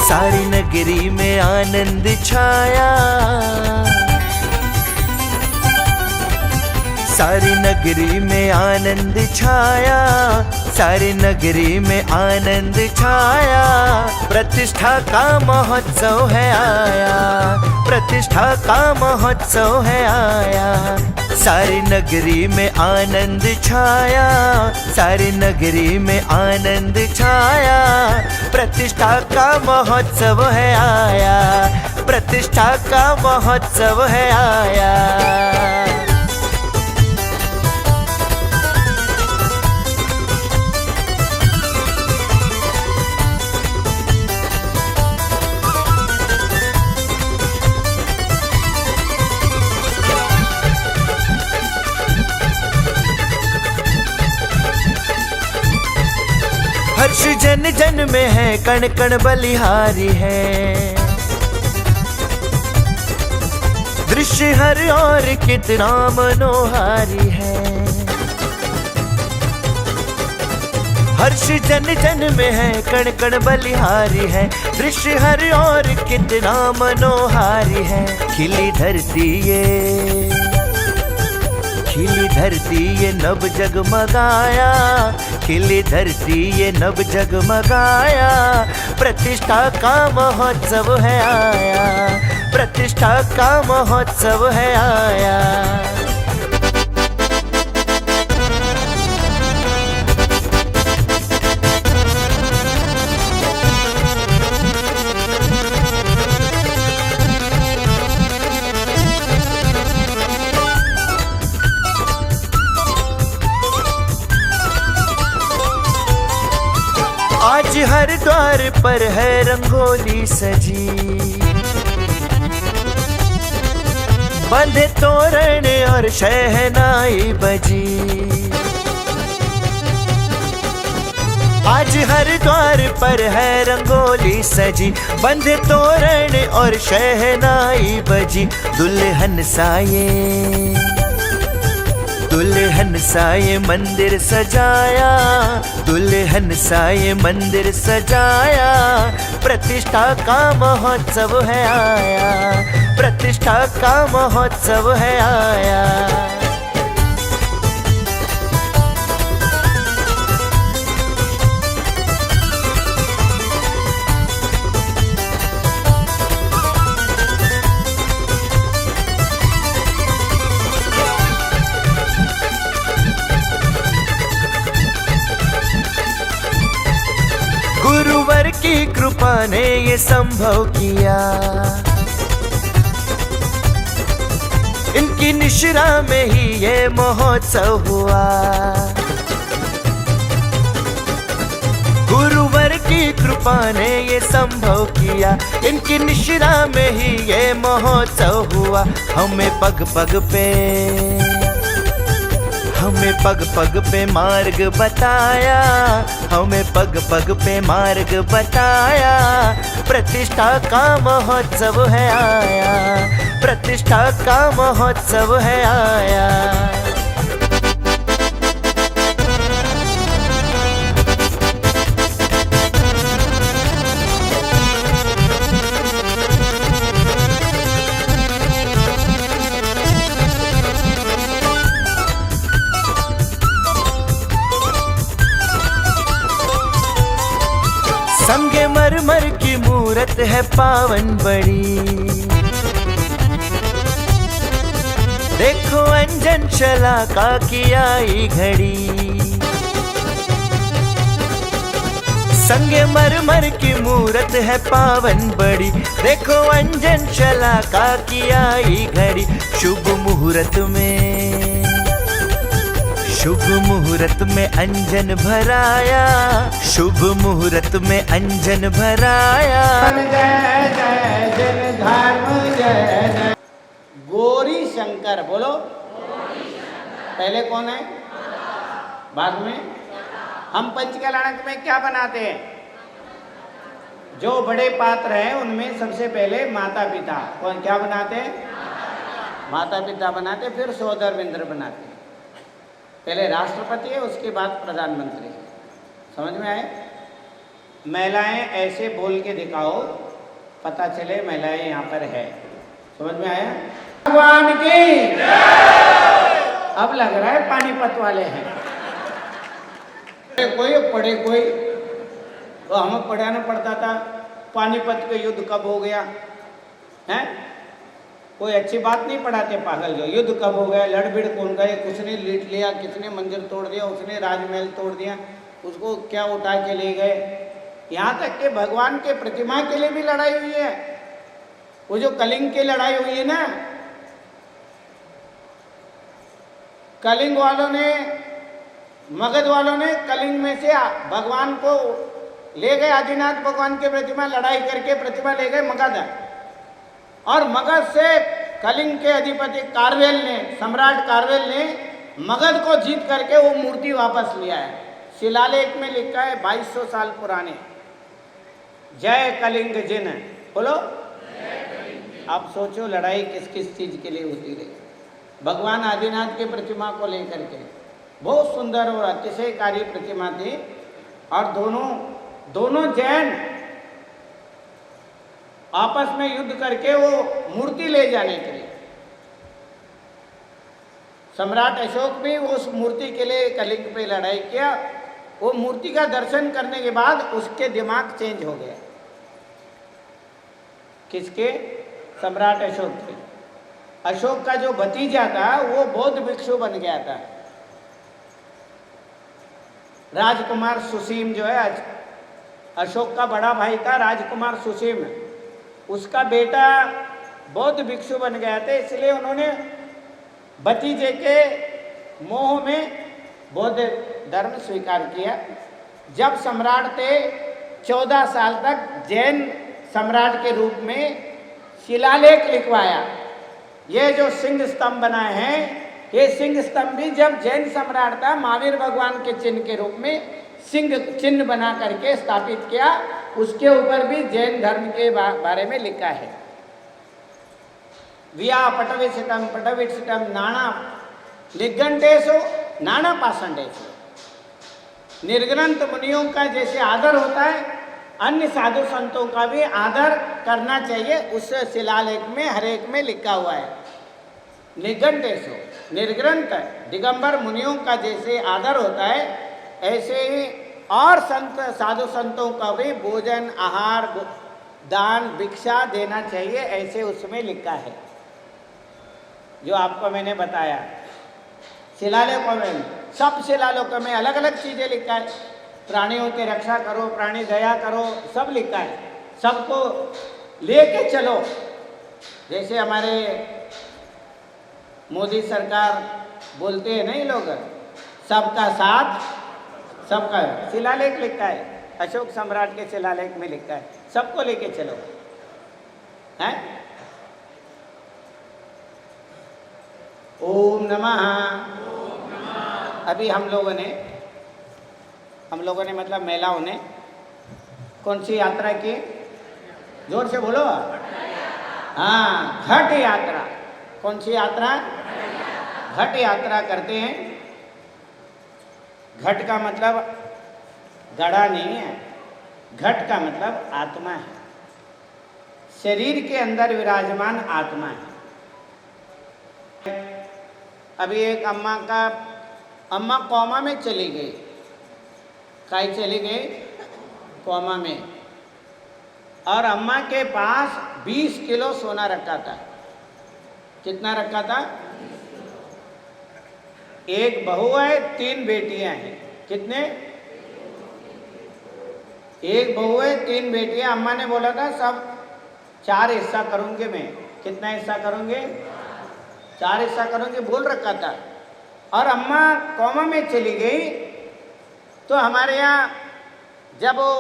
सारी नगरी में आनंद छाया, सारी नगरी में आनंद छाया, सारी नगरी में आनंद छाया। प्रतिष्ठा का महोत्सव है आया, प्रतिष्ठा का महोत्सव है आया। सारी नगरी में आनंद छाया, सारी नगरी में आनंद छाया। प्रतिष्ठा का महोत्सव है आया, प्रतिष्ठा का महोत्सव है आया। हर्ष जन जन में है, कण कण बलिहारी है। दृश्य हर और कितना मनोहारी है। हर्ष जन जन में है, कण कण बलिहारी है। दृश्य हर और कितना मनोहारी है। खिली धरती ये, खिली धरती ये नभ जगमगाया, खिली धरती ये नभ जगमगाया। प्रतिष्ठा का महोत्सव है आया, प्रतिष्ठा का महोत्सव है आया। आज हर द्वार पर है रंगोली सजी, बंधे तोरण और शहनाई बजी। आज हर द्वार पर है रंगोली सजी, बंधे तोरण और शहनाई बजी। दुल्हन साये, दुल्हन साये मंदिर सजाया, दुल्हन साये मंदिर सजाया। प्रतिष्ठा का महोत्सव है आया, प्रतिष्ठा का महोत्सव है आया। गुरुवर की कृपा ने ये संभव किया, इनकी निश्रा में ही ये महोत्सव हुआ। गुरुवर की कृपा ने ये संभव किया, इनकी निश्रा में ही ये महोत्सव हुआ। हमें पग पग पे, हमें पग पग पे मार्ग बताया, हमें पग पग पे मार्ग बताया। प्रतिष्ठा का महोत्सव है आया, प्रतिष्ठा का महोत्सव है आया। संगमरमर की मूरत है पावन बड़ी, देखो अंजन शलाका की आई घड़ी। संगमरमर की मूरत है पावन बड़ी, देखो अंजन शलाका की आई घड़ी। शुभ मुहूर्त में, शुभ मुहूर्त में अंजन भराया, शुभ मुहूर्त में अंजन भराया। जय जय जय धर्म जय जय। गौरी शंकर बोलो। पहले कौन है, बाद में? हम पंचकल्याणक में क्या बनाते हैं? जो बड़े पात्र हैं उनमें सबसे पहले माता पिता, कौन क्या बनाते हैं? माता पिता बनाते, फिर सोदरविंद्र बनाते। पहले राष्ट्रपति है, उसके बाद प्रधानमंत्री। समझ में आए? महिलाएं ऐसे बोल के दिखाओ, पता चले महिलाएं यहाँ पर है। समझ में आया? भगवान की अब लग रहा है पानीपत वाले हैं। कोई पढ़े कोई, तो हमें पढ़ाना पड़ता था पानीपत के युद्ध कब हो गया है। कोई अच्छी बात नहीं पढ़ाते पागल जो, युद्ध कब हो गया, लड़भिड़ कौन गए, किसने लूट लिया, किसने मंदिर तोड़ दिया, उसने राजमहल तोड़ दिया, उसको क्या उठा के ले गए। यहाँ तक कि भगवान के प्रतिमा के लिए भी लड़ाई हुई है। वो जो कलिंग की लड़ाई हुई है ना, कलिंग वालों ने, मगध वालों ने कलिंग में से भगवान को ले गए, आदिनाथ भगवान की प्रतिमा लड़ाई करके प्रतिमा ले गए मगध, और मगध से कलिंग के अधिपति कारवेल ने, सम्राट कारवेल ने मगध को जीत करके वो मूर्ति वापस लिया है। शिलालेख में लिखा है 2200 साल पुराने, जय कलिंग जिन। बोलो आप सोचो लड़ाई किस किस चीज के लिए होती रही। भगवान आदिनाथ की प्रतिमा को लेकर के बहुत सुंदर और अतिशयकारी प्रतिमा थी, और दोनों जैन आपस में युद्ध करके वो मूर्ति ले जाने के लिए, सम्राट अशोक भी उस मूर्ति के लिए कलिंग पे लड़ाई किया। वो मूर्ति का दर्शन करने के बाद उसके दिमाग चेंज हो गया। किसके? सम्राट अशोक के। अशोक का जो भतीजा था वो बौद्ध भिक्षु बन गया था। राजकुमार सुसीम जो है, अशोक का बड़ा भाई था राजकुमार सुसीम, उसका बेटा बौद्ध भिक्षु बन गया था। इसलिए उन्होंने भतीजे के मोह में बौद्ध धर्म स्वीकार किया। जब सम्राट थे 14 साल तक जैन सम्राट के रूप में शिलालेख लिखवाया। ये जो सिंह स्तंभ बनाए हैं, ये सिंह स्तंभ भी जब जैन सम्राट था महावीर भगवान के चिन्ह के रूप में सिंह चिन्ह बना करके स्थापित किया। उसके ऊपर भी जैन धर्म के बारे में लिखा है। विया पटविशिटम पटविशिटम नाना निगंटेशो नाना पाषंडेशो। निर्ग्रंथ मुनियों का जैसे आदर होता है, अन्य साधु संतों का भी आदर करना चाहिए। उस शिलालेख में हर एक में लिखा हुआ है। निगंटेशो निर्ग्रंथ दिगंबर मुनियों का जैसे आदर होता है, ऐसे ही और संत साधु संतों का भी भोजन आहार दान भिक्षा देना चाहिए, ऐसे उसमें लिखा है जो आपको मैंने बताया। शिलालेखों में, सब शिलालेखों में अलग अलग चीजें लिखा है। प्राणियों की रक्षा करो, प्राणी दया करो, सब लिखा है। सबको लेके चलो। जैसे हमारे मोदी सरकार बोलते हैं नहीं लोग, सबका साथ सबका, शिलालेख लिखा है। अशोक सम्राट के शिलालेख में लिखा है, सबको लेके चलो है। ओम नमः। अभी हम लोगों ने मतलब महिलाओं ने कौन सी यात्रा की? जोर से बोलो। हाँ, घट यात्रा। कौन सी यात्रा? घट यात्रा करते हैं। घट का मतलब घड़ा नहीं है, घट का मतलब आत्मा है। शरीर के अंदर विराजमान आत्मा है। अभी एक अम्मा कोमा में चली गई। काई चली गई? कोमा में। और अम्मा के पास 20 किलो सोना रखा था। कितना रखा था? एक बहू है, 3 बेटियां हैं। कितने? एक बहू है, 3 बेटियां। अम्मा ने बोला था सब 4 हिस्सा करूंगे मैं। कितना हिस्सा करूंगे? 4 हिस्सा करूंगे बोल रखा था। और अम्मा कोमा में चली गई तो हमारे यहाँ जब वो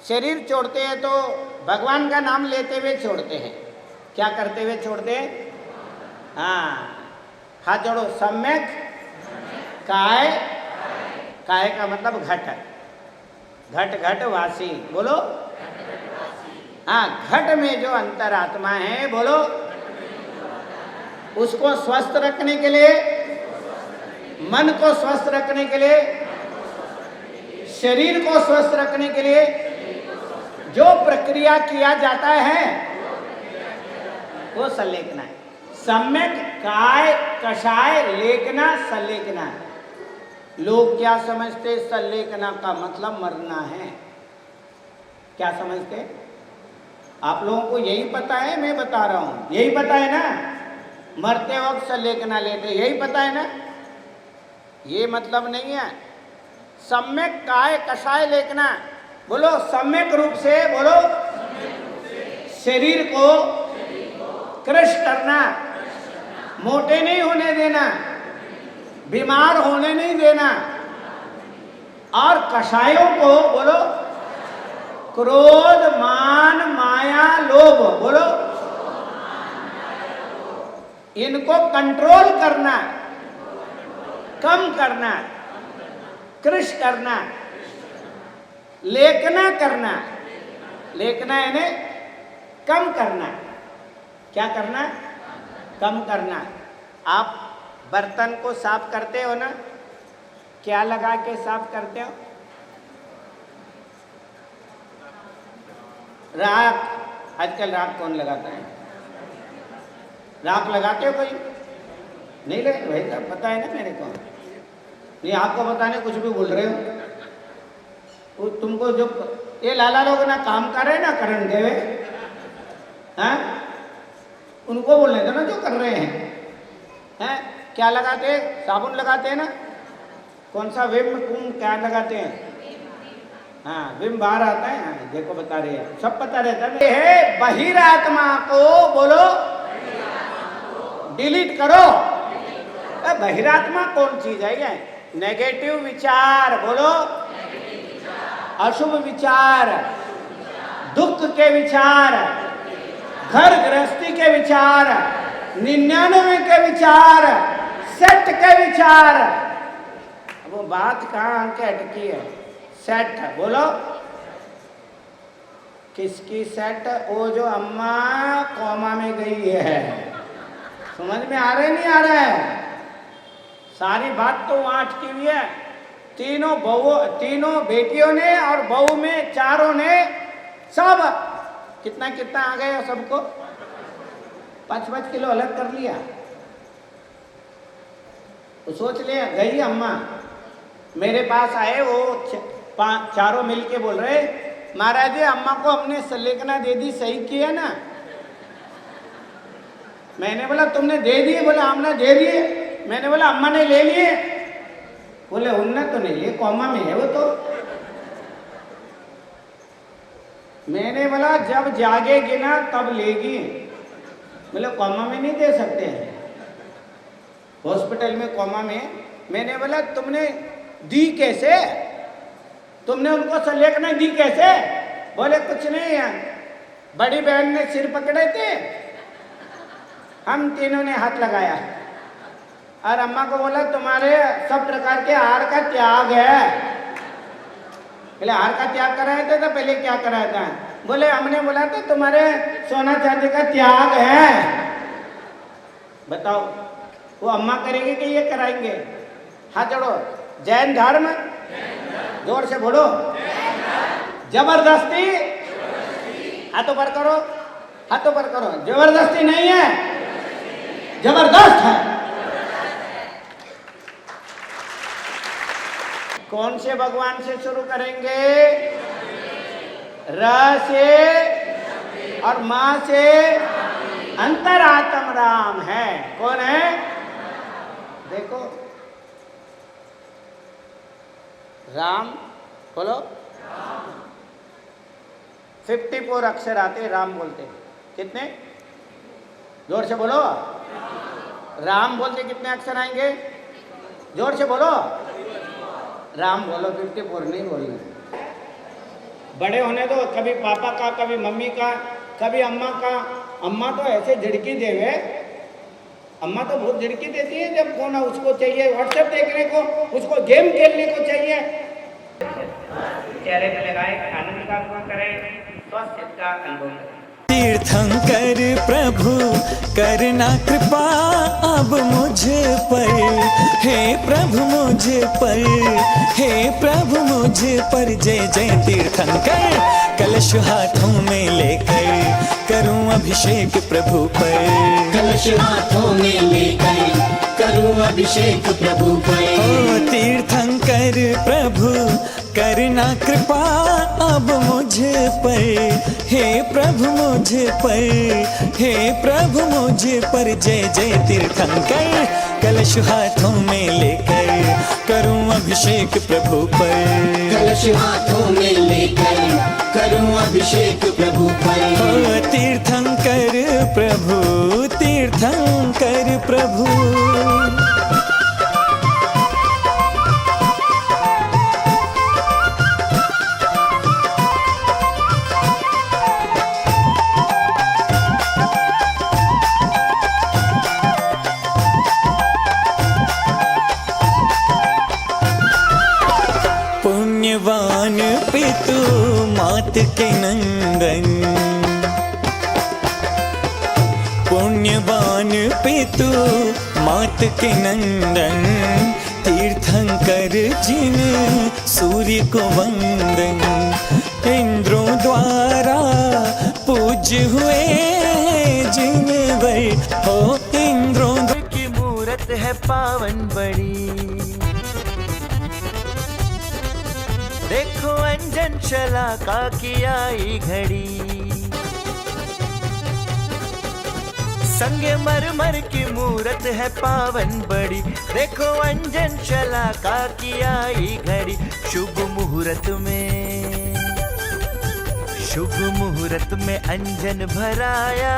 शरीर छोड़ते हैं तो भगवान का नाम लेते हुए छोड़ते हैं। क्या करते हुए छोड़ते हैं? हाँ, हाथ जोड़ो। सम्यक काय, काय का मतलब घट, घट घट वासी। बोलो। हाँ, घट में जो अंतरात्मा है, बोलो, उसको स्वस्थ रखने के लिए, मन को स्वस्थ रखने के लिए, शरीर को स्वस्थ रखने के लिए जो प्रक्रिया किया जाता है वो संलेखना है। सम्यक काय कषाय लेखना संलेखना। लोग क्या समझते, संलेखना का मतलब मरना है। क्या समझते? आप लोगों को यही पता है, मैं बता रहा हूं, यही पता है ना, मरते वक्त संलेखना लेते, यही पता है ना। ये मतलब नहीं है। सम्यक काय कषाय लेखना, बोलो सम्यक रूप से, बोलो शरीर को कृश करना, मोटे नहीं होने देना, बीमार होने नहीं देना, और कषायों को बोलो क्रोध मान माया लोभ, बोलो इनको कंट्रोल करना, कम करना, कृश करना, लेखना करना। लेखना यानी कम करना। क्या करना? कम करना। आप बर्तन को साफ करते हो ना, क्या लगा के साफ करते हो? राख। आजकल राख कौन लगाता है? राख लगाते हो कोई? नहीं लगे भाई, तब पता है ना मेरे को। नहीं आपको बताने कुछ भी बोल रहे हो। तुमको जो ये लाला लोग ना काम कर रहे हैं ना, करण देवे, हाँ, उनको बोलने दो ना जो कर रहे हैं। क्या लगाते हैं? साबुन लगाते हैं ना। कौन सा विम कुम क्या लगाते हैं? हाँ, विम बाहर आता है। हाँ, देखो बता रहे हैं, सब पता रहता है। बहिरात्मा को बोलो डिलीट करो। बहिरात्मा कौन चीज है? ये नेगेटिव विचार, बोलो अशुभ विचार, दुख के विचार, घर गृहस्थी के विचार, 99 के विचार, सेट के विचार। वो बात कहाँ के अटकी है? सेट, बोलो किसकी सेट? वो जो अम्मा कोमा में गई है। समझ में आ रहा है नहीं आ रहा है? सारी बात तो वहां अटकी हुई है। तीनों बेटियों ने और बहू में चारों ने सब कितना कितना आ गया सबको 5-5 किलो अलग कर लिया। तो सोच लिया, गई अम्मा मेरे पास आए, वो चारों मिलके बोल रहे, महाराज जी अम्मा को हमने संलेखना दे दी, सही किया ना? मैंने बोला तुमने दे दिए? बोला हमने दे दिए। मैंने बोला अम्मा ने ले लिए? बोले उनने तो नहीं लिए, कोमा में है वो तो। मैंने बोला जब जागेगी ना तब लेगी। बोले कोमा में नहीं दे सकते हैं, हॉस्पिटल में कोमा में। मैंने बोला तुमने दी कैसे? तुमने उनको संलेखना दी कैसे? बोले कुछ नहीं है, बड़ी बहन ने सिर पकड़े थे, हम तीनों ने हाथ लगाया और अम्मा को बोला तुम्हारे सब प्रकार के आहार का त्याग है। पहले आहार का त्याग कराया था तो पहले क्या कराया था? बोले हमने बोला था तुम्हारे सोना चांदी का त्याग है। बताओ वो अम्मा करेंगे कि ये कराएंगे? हाथ जोड़ो। जैन धर्म, जोर से बोलो जबरदस्ती, हाथों पर करो, हाथों पर करो। जबरदस्ती नहीं है, जबरदस्त है। कौन से भगवान से शुरू करेंगे? र से और मां से। अंतरात्म राम है। कौन है? देखो राम, बोलो 54 अक्षर आते राम बोलते। कितने? जोर से बोलो। राम बोलते कितने अक्षर आएंगे? जोर से बोलो। राम बोलो, 54 नहीं बोलना। बड़े होने दो, कभी पापा का, कभी मम्मी का, कभी अम्मा का। अम्मा तो ऐसे झिड़की देवे, अम्मा तो बहुत झिड़की देती है जब फोन उसको चाहिए व्हाट्सएप देखने को, उसको गेम खेलने को चाहिए। चेहरे पे लगाए, आनंद का अनुभव करें, स्वस्थ का अनुभव करें। तीर्थंकर प्रभु करना कृपा अब मुझ पर, हे प्रभु मुझ पर, हे प्रभु मुझ पर। जय जय तीर्थंकर कलश हाथों में लेकर करूं अभिषेक प्रभु पर, कलश हाथों में लेकर करूं अभिषेक प्रभु पर। ओ तीर्थंकर प्रभु करना कृपा अब मुझ पर, हे प्रभु मुझ पर, हे प्रभु मुझ पर। जय जय तीर्थंकर कलश हाथों में लेकर करूं अभिषेक प्रभु पर, कलश हाथों में लेकर करूं अभिषेक प्रभु पर। ओ तीर्थंकर प्रभु, तीर्थंकर प्रभु। पुण्यवान पितु मात के नंदन, पुण्यवान पितु मात के नंदन। तीर्थंकर जिन सूर्य को वंदन, इंद्रों द्वारा पूज्य हुए जिन वर हो इंद्रों की मूरत है पावन बड़ी, देखो अंजन शलाका की आई घड़ी। संगमरमर की मूरत है पावन बड़ी, देखो अंजन शलाका की आई घड़ी। शुभ मुहूर्त में, शुभ मुहूर्त में अंजन भराया,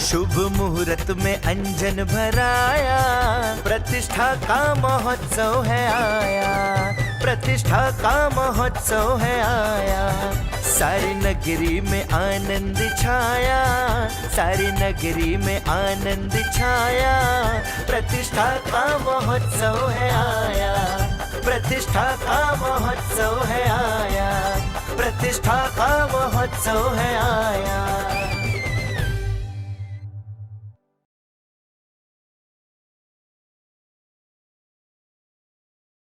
शुभ मुहूर्त में अंजन भराया। प्रतिष्ठा का महोत्सव है आया, प्रतिष्ठा का महोत्सव है आया। सारी नगरी में आनंद छाया, सारी नगरी में आनंद छाया। प्रतिष्ठा का महोत्सव है आया, प्रतिष्ठा का महोत्सव है आया, प्रतिष्ठा का महोत्सव है आया।